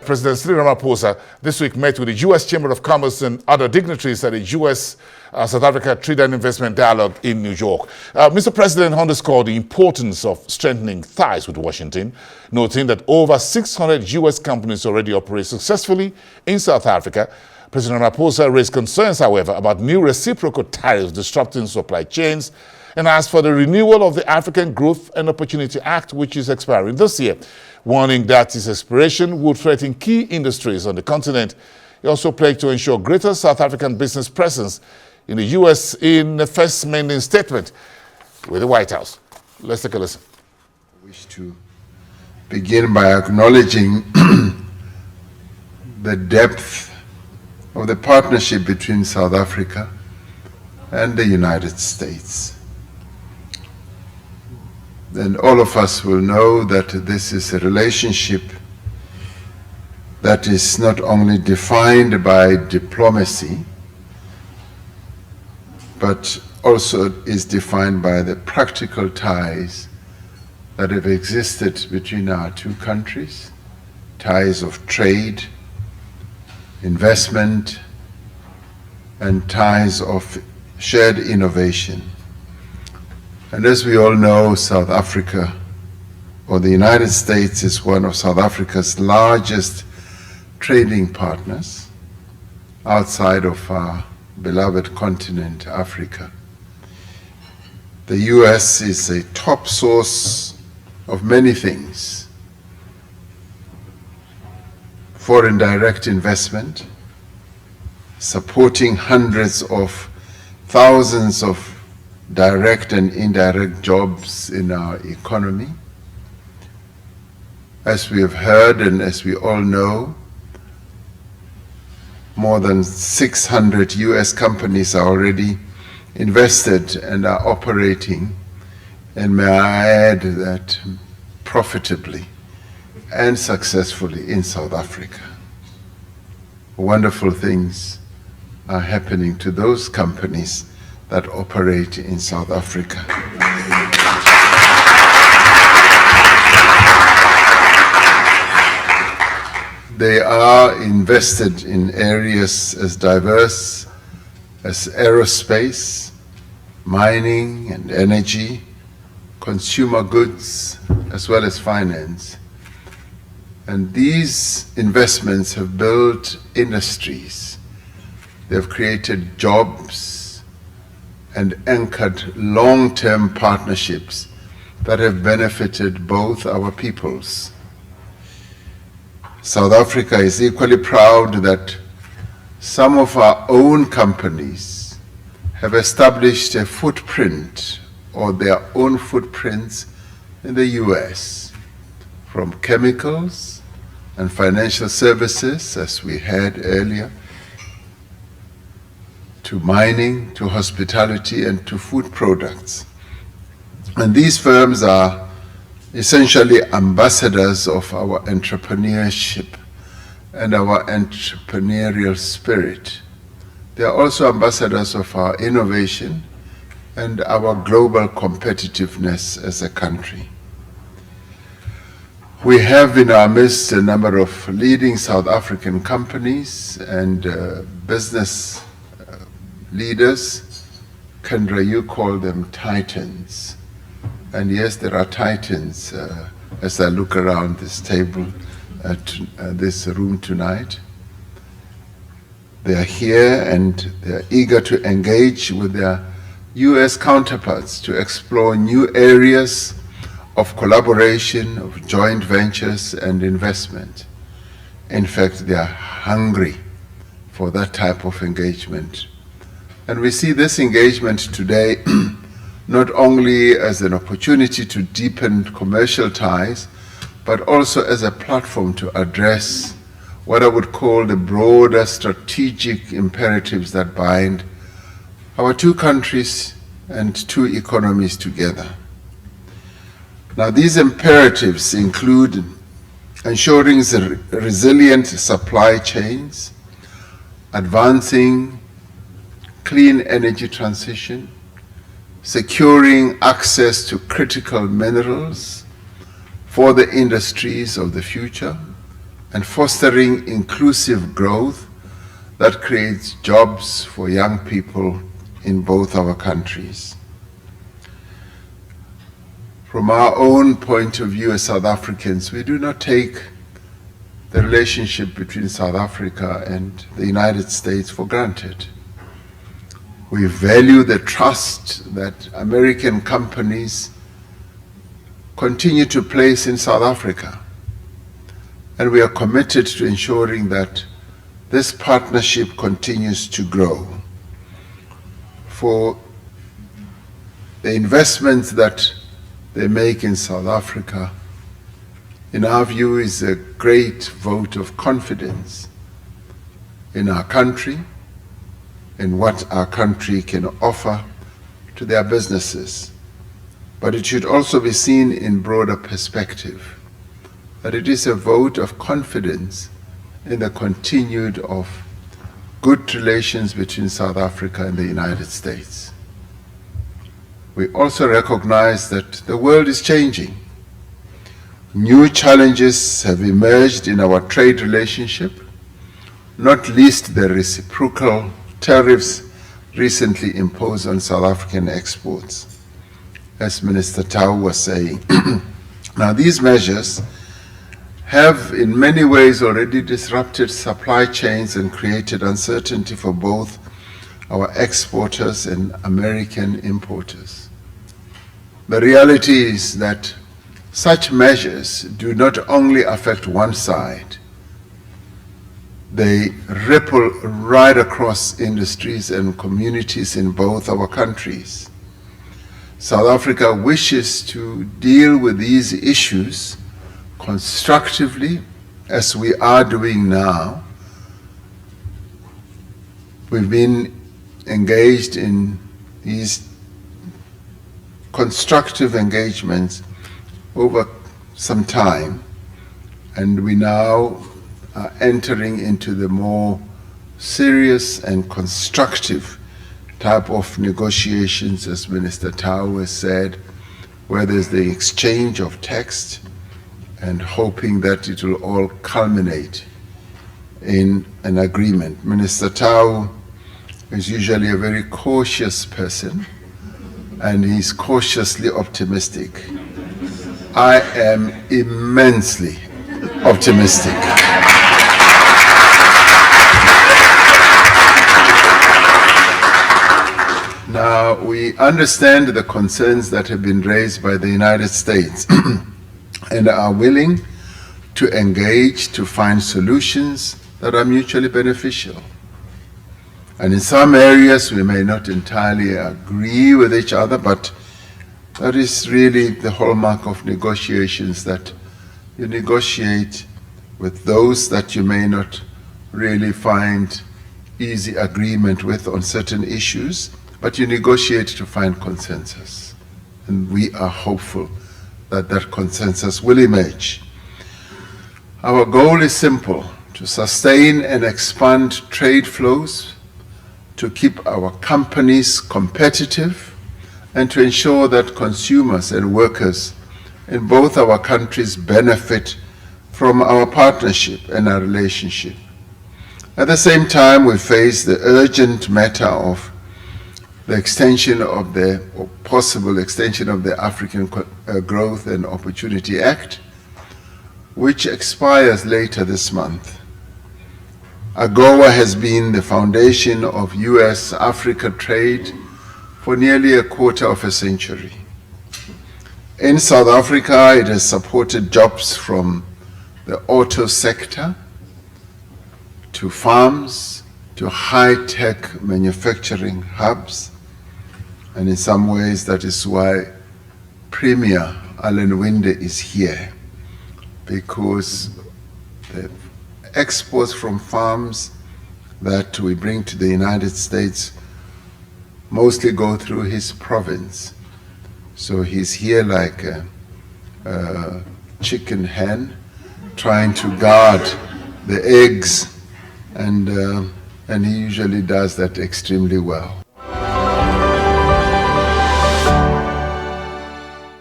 President Cyril Ramaphosa this week met with the U.S. Chamber of Commerce and other dignitaries at the U.S.-South Africa Trade and Investment Dialogue in New York. Mr. President underscored the importance of strengthening ties with Washington, noting that over 600 U.S. companies already operate successfully in South Africa. President Ramaphosa raised concerns, however, about new reciprocal tariffs disrupting supply chains and asked for the renewal of the African Growth and Opportunity Act, which is expiring this year, warning that its expiration would threaten key industries on the continent. He also pledged to ensure greater South African business presence in the U.S. in the first amending statement with the White House. Let's take a listen. I wish to begin by acknowledging the depth of the partnership between South Africa and the United States. Then all of us will know that this is a relationship that is not only defined by diplomacy, but also is defined by the practical ties that have existed between our two countries, ties of trade, investment, and ties of shared innovation. And as we all know, South Africa, or the United States, is one of South Africa's largest trading partners outside of our beloved continent, Africa. The US is a top source of many things: foreign direct investment, supporting hundreds of thousands of direct and indirect jobs in our economy. As we have heard and as we all know, more than 600 US companies are already invested and are operating, and may I add that profitably and successfully in South Africa. Wonderful things are happening to those companies that operate in South Africa. They are invested in areas as diverse as aerospace, mining and energy, consumer goods, as well as finance. And these investments have built industries. They've created jobs and anchored long-term partnerships that have benefited both our peoples. South Africa is equally proud that some of our own companies have established a footprint or their own footprints in the US, from chemicals and financial services, as we heard earlier, to mining, to hospitality, and to food products. And these firms are essentially ambassadors of our entrepreneurship and our entrepreneurial spirit. They are also ambassadors of our innovation and our global competitiveness as a country. We have in our midst a number of leading South African companies and business leaders. Kendra, you call them titans. And yes, there are titans as I look around this table, this room tonight. They are here and they are eager to engage with their US counterparts to explore new areas of collaboration, of joint ventures and investment. In fact, they are hungry for that type of engagement. And we see this engagement today not only as an opportunity to deepen commercial ties, but also as a platform to address what I would call the broader strategic imperatives that bind our two countries and two economies together. Now, these imperatives include ensuring resilient supply chains, advancing clean energy transition, securing access to critical minerals for the industries of the future, and fostering inclusive growth that creates jobs for young people in both our countries. From our own point of view as South Africans, we do not take the relationship between South Africa and the United States for granted. We value the trust that American companies continue to place in South Africa, and we are committed to ensuring that this partnership continues to grow. For the investments that they make in South Africa, in our view, is a great vote of confidence in our country, in what our country can offer to their businesses. But it should also be seen in broader perspective, that it is a vote of confidence in the continued of good relations between South Africa and the United States. We also recognize that the world is changing. New challenges have emerged in our trade relationship, not least the reciprocal tariffs recently imposed on South African exports, as Minister Tau was saying. Now, these measures have in many ways already disrupted supply chains and created uncertainty for both our exporters and American importers. The reality is that such measures do not only affect one side, they ripple right across industries and communities in both our countries. South Africa wishes to deal with these issues constructively, as we are doing now. We've been engaged in these constructive engagements over some time, and we now are entering into the more serious and constructive type of negotiations, as Minister Tau has said, where there's the exchange of text and hoping that it will all culminate in an agreement. Minister Tau is usually a very cautious person, and he's cautiously optimistic. I am immensely optimistic. Now, we understand the concerns that have been raised by the United States and are willing to engage to find solutions that are mutually beneficial. And in some areas we may not entirely agree with each other, but that is really the hallmark of negotiations, that you negotiate with those that you may not really find easy agreement with on certain issues, but you negotiate to find consensus. And we are hopeful that that consensus will emerge. Our goal is simple: to sustain and expand trade flows, to keep our companies competitive, and to ensure that consumers and workers in both our countries benefit from our partnership and our relationship. At the same time, we face the urgent matter of the extension of the, or possible extension of the African Growth and Opportunity Act, which expires later this month. AGOA has been the foundation of US-Africa trade for nearly a quarter of a century. In South Africa, it has supported jobs from the auto sector to farms to high-tech manufacturing hubs. And in some ways, that is why Premier Alan Winde is here, because the exports from farms that we bring to the United States mostly go through his province. So he's here like a chicken hen, trying to guard the eggs, and he usually does that extremely well.